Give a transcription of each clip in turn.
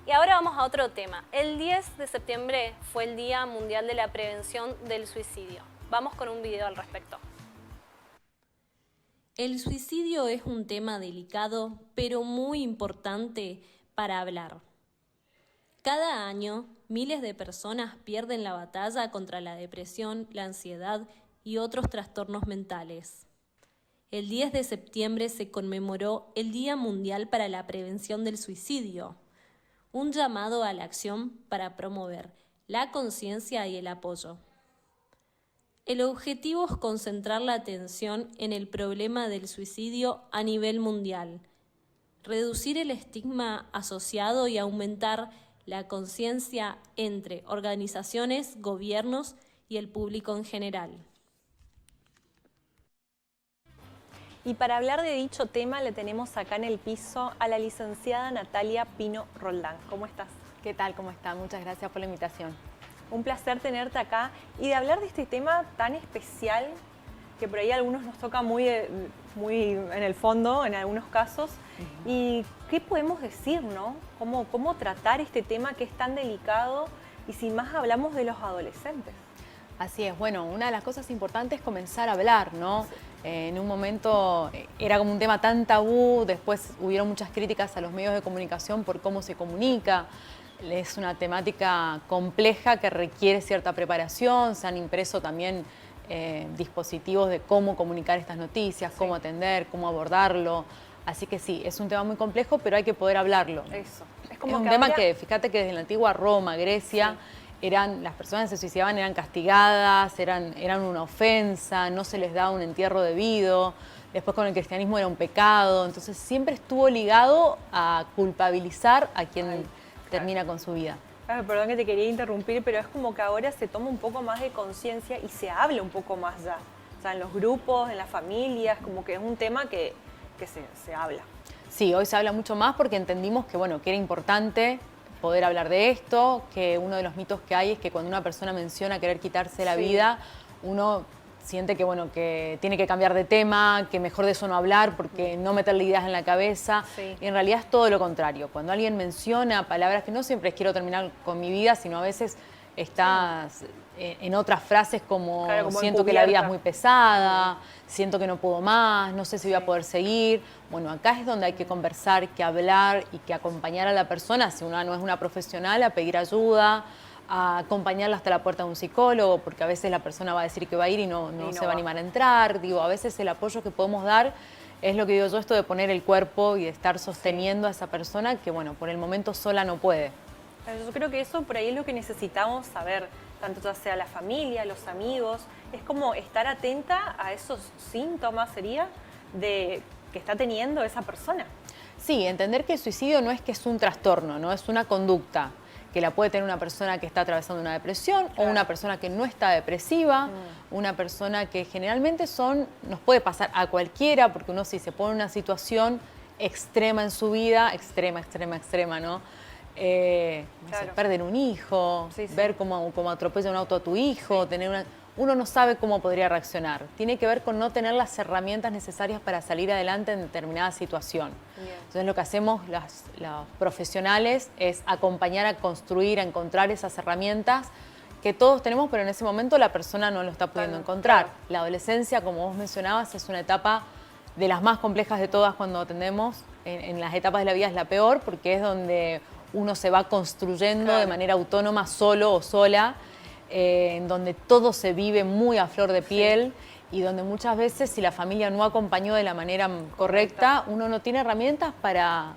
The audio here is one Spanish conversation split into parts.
Y ahora vamos a otro tema. El 10 de septiembre fue el Día Mundial de la Prevención del Suicidio. Vamos con un video al respecto. El suicidio es un tema delicado, pero muy importante para hablar. Cada año, miles de personas pierden la batalla contra la depresión, la ansiedad y otros trastornos mentales. El 10 de septiembre se conmemoró el Día Mundial para la Prevención del Suicidio, un llamado a la acción para promover la conciencia y el apoyo. El objetivo es concentrar la atención en el problema del suicidio a nivel mundial, reducir el estigma asociado y aumentar la conciencia entre organizaciones, gobiernos y el público en general. Y para hablar de dicho tema le tenemos acá en el piso a la licenciada Natalia Pino Roldán. ¿Cómo estás? ¿Qué tal? ¿Cómo está? Muchas gracias por la invitación. Un placer tenerte acá y de hablar de este tema tan especial que por ahí a algunos nos toca muy en el fondo, en algunos casos. ¿Y qué podemos decir, no? ¿Cómo tratar este tema que es tan delicado y si más hablamos de los adolescentes? Así es, bueno, una de las cosas importantes es comenzar a hablar, ¿no? Sí. En un momento era como un tema tan tabú, después hubieron muchas críticas a los medios de comunicación por cómo se comunica. Es una temática compleja que requiere cierta preparación, se han impreso también dispositivos de cómo comunicar estas noticias, cómo atender, cómo abordarlo. Así que sí, es un tema muy complejo, pero hay que poder hablarlo. Eso. Es un tema que, fíjate que desde la antigua Roma, Grecia, las personas que se suicidaban eran castigadas, eran una ofensa, no se les daba un entierro debido. Después con el cristianismo era un pecado. Entonces siempre estuvo ligado a culpabilizar a quien termina con su vida. Perdón que te quería interrumpir, pero es como que ahora se toma un poco más de conciencia y se habla un poco más ya. O sea, en los grupos, en las familias, como que es un tema que se habla. Sí, hoy se habla mucho más porque entendimos que, bueno, que era importante poder hablar de esto, que uno de los mitos que hay es que cuando una persona menciona querer quitarse la vida, uno siente que, bueno, que tiene que cambiar de tema, que mejor de eso no hablar porque no meterle ideas en la cabeza. Y en realidad es todo lo contrario. Cuando alguien menciona palabras que no siempre es quiero terminar con mi vida, sino a veces estás en otras frases como siento que la vida es muy pesada, siento que no puedo más, no sé si voy a poder seguir. Bueno, acá es donde hay que conversar, que hablar y que acompañar a la persona, si una no es una profesional, a pedir ayuda, a acompañarla hasta la puerta de un psicólogo, porque a veces la persona va a decir que va a ir y no se va a animar a entrar. Digo, a veces el apoyo que podemos dar es lo que digo yo, esto de poner el cuerpo y de estar sosteniendo a esa persona que, bueno, por el momento sola no puede. Yo creo que eso por ahí es lo que necesitamos saber, tanto ya sea la familia, los amigos, es como estar atenta a esos síntomas, sería, de que está teniendo esa persona. Sí, entender que el suicidio no es que es un trastorno, no es una conducta que la puede tener una persona que está atravesando una depresión o una persona que no está depresiva, una persona que generalmente nos puede pasar a cualquiera, porque uno si se pone en una situación extrema en su vida, extrema, ¿no? No sé, perder un hijo, ver cómo atropella un auto a tu hijo, uno no sabe cómo podría reaccionar. Tiene que ver con no tener las herramientas necesarias para salir adelante en determinada situación. Entonces lo que hacemos los profesionales es acompañar a construir, a encontrar esas herramientas que todos tenemos, pero en ese momento la persona no lo está pudiendo encontrar. La adolescencia, como vos mencionabas, es una etapa de las más complejas de todas cuando atendemos. En las etapas de la vida es la peor porque es donde uno se va construyendo de manera autónoma, solo o sola, en donde todo se vive muy a flor de piel y donde muchas veces si la familia no acompañó de la manera correcta, uno no tiene herramientas para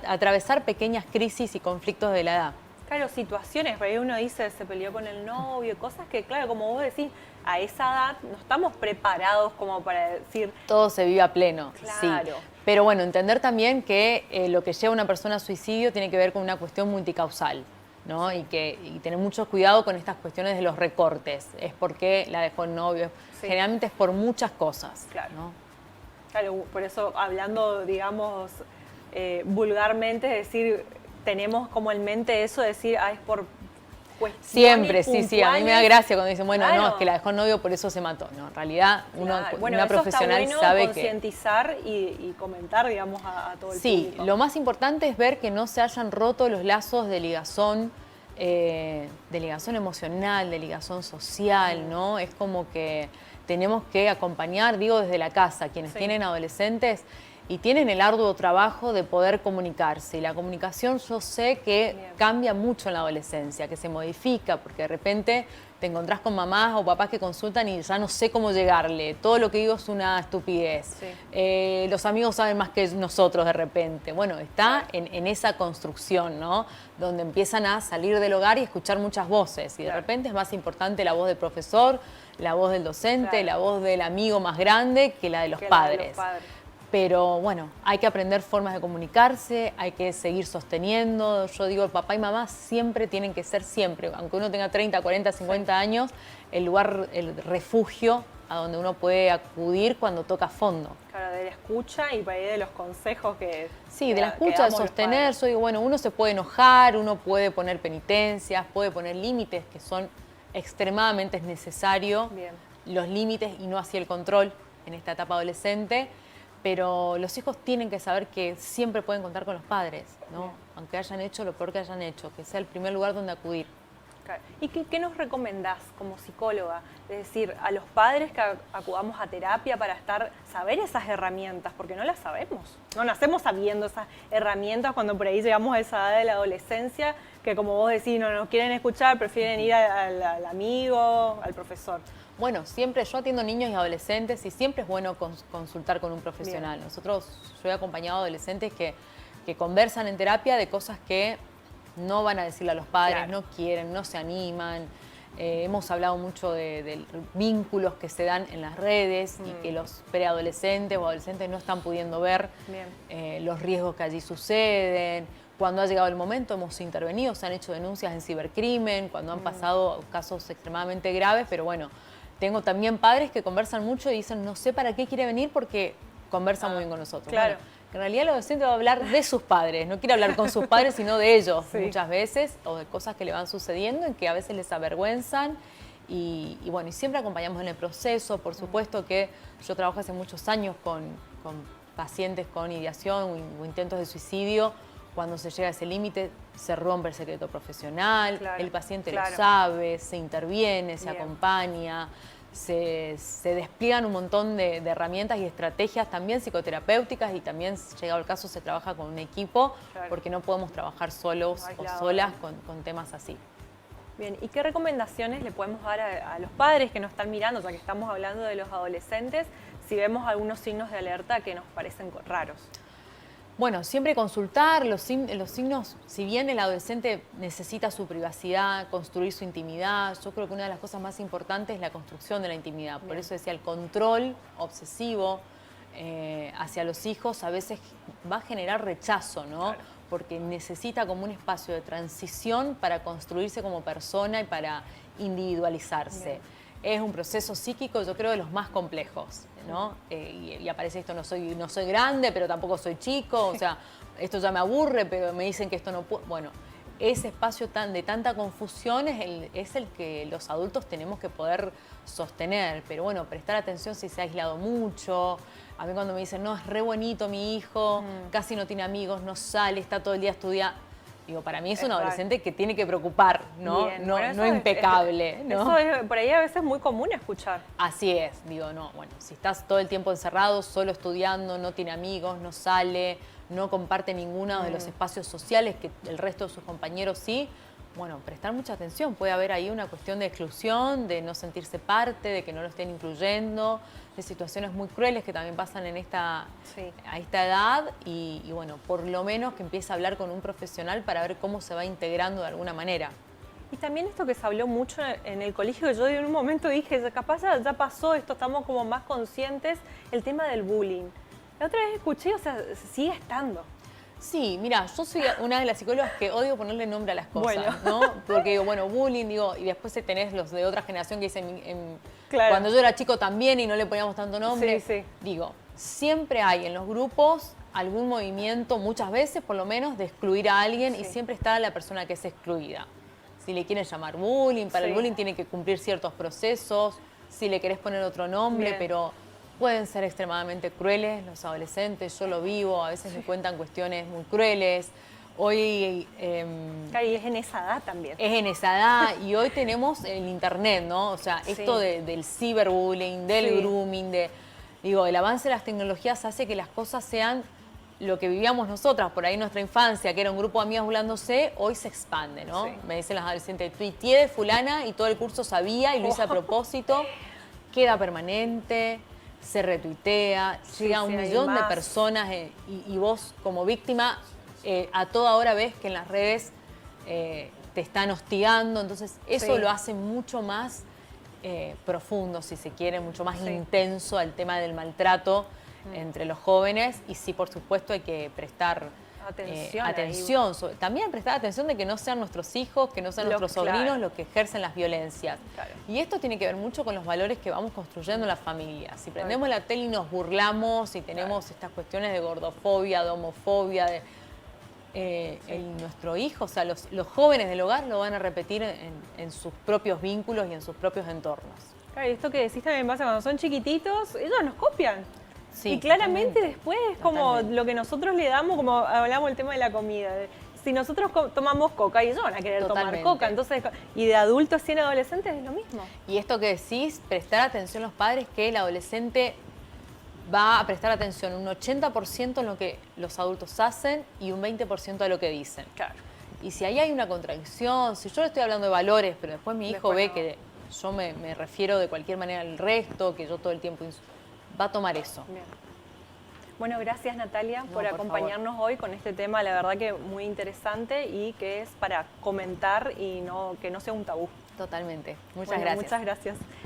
atravesar pequeñas crisis y conflictos de la edad. Claro, situaciones, por ahí uno dice, se peleó con el novio, cosas que, claro, como vos decís, a esa edad no estamos preparados como para decir... Todo se vive a pleno, claro. Sí. Pero bueno, entender también que lo que lleva a una persona a suicidio tiene que ver con una cuestión multicausal, ¿no? Y tener mucho cuidado con estas cuestiones de los recortes. Es porque la dejó el novio, generalmente es por muchas cosas. Claro, ¿no? Claro, por eso hablando, digamos, vulgarmente, es decir, tenemos como en mente eso de decir, es por cuestiones Siempre, sí. A mí me da puntuales. gracia cuando dicen, bueno, Claro. no, es que la dejó el novio, por eso se mató. No, en realidad, Claro. Bueno, una eso profesional está bueno sabe que... concientizar y comentar, digamos, a todo el Sí, público. lo más importante es ver que no se hayan roto los lazos de ligazón emocional, de ligazón social, ¿no? Es como que tenemos que acompañar, digo, desde la casa, quienes Sí. tienen adolescentes y tienen el arduo trabajo de poder comunicarse. Y la comunicación yo sé que Bien. cambia mucho en la adolescencia, que se modifica, porque de repente te encontrás con mamás o papás que consultan y ya no sé cómo llegarle. Todo lo que digo es una estupidez. Sí. Los amigos saben más que nosotros de repente. Bueno, está en esa construcción, ¿no? Donde empiezan a salir del hogar y escuchar muchas voces. Y de Claro. repente es más importante la voz del profesor, la voz del docente, Claro. la voz del amigo más grande que la de los Que la de padres. los padres. Pero bueno, hay que aprender formas de comunicarse, hay que seguir sosteniendo. Yo digo, papá y mamá siempre tienen que ser siempre, aunque uno tenga 30, 40, 50 años, el lugar, el refugio a donde uno puede acudir cuando toca fondo. Claro, de la escucha y para ahí de los consejos que... Sí, de la que escucha, de damos los sostener. padres. Yo digo, bueno, uno se puede enojar, uno puede poner penitencias, puede poner límites que son extremadamente necesarios. Bien. Los límites y no así el control en esta etapa adolescente. Pero los hijos tienen que saber que siempre pueden contar con los padres, ¿no? Bien. Aunque hayan hecho lo peor que hayan hecho, que sea el primer lugar donde acudir. Claro. ¿Y qué nos recomendás como psicóloga? Es decir, a los padres que acudamos a terapia para saber esas herramientas, porque no las sabemos. No nacemos sabiendo esas herramientas cuando por ahí llegamos a esa edad de la adolescencia, que como vos decís, no nos quieren escuchar, prefieren ir al amigo, al profesor. Bueno, siempre yo atiendo niños y adolescentes y siempre es bueno consultar con un profesional. Bien. Yo he acompañado a adolescentes que conversan en terapia de cosas que no van a decirle a los padres, Claro. no quieren, no se animan. Hemos hablado mucho de vínculos que se dan en las redes y que los preadolescentes o adolescentes no están pudiendo ver los riesgos que allí suceden. Cuando ha llegado el momento hemos intervenido, se han hecho denuncias en cibercrimen, cuando han pasado casos extremadamente graves, pero bueno, tengo también padres que conversan mucho y dicen, no sé para qué quiere venir porque conversa muy bien con nosotros. Claro. Bueno, en realidad el adolescente va a hablar de sus padres, no quiere hablar con sus padres, sino de ellos Sí. muchas veces, o de cosas que le van sucediendo y que a veces les avergüenzan. Y bueno, y siempre acompañamos en el proceso. Por supuesto que yo trabajo hace muchos años con pacientes con ideación o intentos de suicidio. Cuando se llega a ese límite, se rompe el secreto profesional, Claro, el paciente claro. lo sabe, se interviene, se Bien. acompaña, se despliegan un montón de herramientas y estrategias también psicoterapéuticas y también, llegado el caso, se trabaja con un equipo Claro. porque no podemos trabajar solos Aislados. o solas con temas así. Bien, ¿y qué recomendaciones le podemos dar a los padres que nos están mirando, ya que estamos hablando de los adolescentes, si vemos algunos signos de alerta que nos parecen raros? Bueno, siempre consultar los signos, si bien el adolescente necesita su privacidad, construir su intimidad, yo creo que una de las cosas más importantes es la construcción de la intimidad. Por Bien. eso decía, el control obsesivo hacia los hijos a veces va a generar rechazo, ¿no? Claro. Porque necesita como un espacio de transición para construirse como persona y para individualizarse. Bien. Es un proceso psíquico, yo creo, de los más complejos, ¿no? Y aparece esto, no soy grande, pero tampoco soy chico, o sea, esto ya me aburre, pero me dicen que esto no puedo. Bueno, ese espacio de tanta confusión es el que los adultos tenemos que poder sostener, pero bueno, prestar atención si se ha aislado mucho. A mí cuando me dicen, no, es re bonito mi hijo, casi no tiene amigos, no sale, está todo el día estudiando. Digo, para mí es un raro. adolescente que tiene que preocupar, ¿no? Bien, No, bueno, no eso impecable, ¿no? Eso es por ahí a veces muy común escuchar. Así es, digo, no, bueno, si estás todo el tiempo encerrado, solo estudiando, no tiene amigos, no sale, no comparte ninguno de los espacios sociales que el resto de sus compañeros sí, bueno, prestar mucha atención. Puede haber ahí una cuestión de exclusión, de no sentirse parte, de que no lo estén incluyendo, de situaciones muy crueles que también pasan en a esta edad y bueno, por lo menos que empiece a hablar con un profesional para ver cómo se va integrando de alguna manera. Y también esto que se habló mucho en el colegio, que yo en un momento dije, capaz ya pasó esto, estamos como más conscientes, el tema del bullying. La otra vez escuché, o sea, sigue estando. Sí, mira, yo soy una de las psicólogas que odio ponerle nombre a las cosas, Bueno. ¿no? Porque digo, bueno, bullying, digo, y después tenés los de otra generación que dicen, Claro. cuando yo era chico también y no le poníamos tanto nombre. Sí, sí. Digo, siempre hay en los grupos algún movimiento, muchas veces por lo menos, de excluir a alguien y Sí. siempre está la persona que es excluida. si le quieren llamar bullying, para el Sí. bullying tiene que cumplir ciertos procesos, si le querés poner otro nombre, Bien. pero pueden ser extremadamente crueles los adolescentes, yo lo vivo, a veces me cuentan cuestiones muy crueles. Hoy Claro, y es en esa edad también. es en esa edad y hoy tenemos el internet, ¿no? O sea, esto del ciberbullying, del Sí. grooming, el avance de las tecnologías hace que las cosas sean lo que vivíamos nosotras, por ahí en nuestra infancia, que era un grupo de amigas burlándose, hoy se expande, ¿no? Sí. Me dicen las adolescentes, tuiteé de fulana y todo el curso sabía y lo hice a propósito, queda permanente, se retuitea, llega a un sí, hay millón de más. personas y vos como víctima a toda hora ves que en las redes te están hostigando, entonces eso Sí. lo hace mucho más profundo, si se quiere, mucho más Sí. intenso al tema del maltrato entre los jóvenes y sí, por supuesto, hay que prestar Atención ahí. atención. También prestar atención de que no sean nuestros hijos, que no sean nuestros sobrinos claro. los que ejercen las violencias. Claro. Y esto tiene que ver mucho con los valores que vamos construyendo en la familia. Si prendemos la tele y nos burlamos y tenemos estas cuestiones de gordofobia, de homofobia, nuestro hijo, o sea, los jóvenes del hogar lo van a repetir en sus propios vínculos y en sus propios entornos. Claro, y esto que decís también pasa cuando son chiquititos, ellos nos copian. Sí, y claramente totalmente. después es como Totalmente. lo que nosotros le damos, como hablamos del tema de la comida. Si nosotros tomamos coca, ellos van a querer Totalmente. tomar coca. Entonces, y de adultos y en adolescentes es lo mismo. Y esto que decís, prestar atención los padres, que el adolescente va a prestar atención un 80% en lo que los adultos hacen y un 20% a lo que dicen. Claro. Y si ahí hay una contradicción, si yo le estoy hablando de valores, pero después mi hijo Después ve no. que yo me refiero de cualquier manera al resto, que yo todo el tiempo va a tomar eso. Bien. Bueno, gracias Natalia por por acompañarnos hoy con este tema, la verdad que muy interesante y que es para comentar y que no sea un tabú. Totalmente. Muchas Bueno, gracias. Muchas gracias.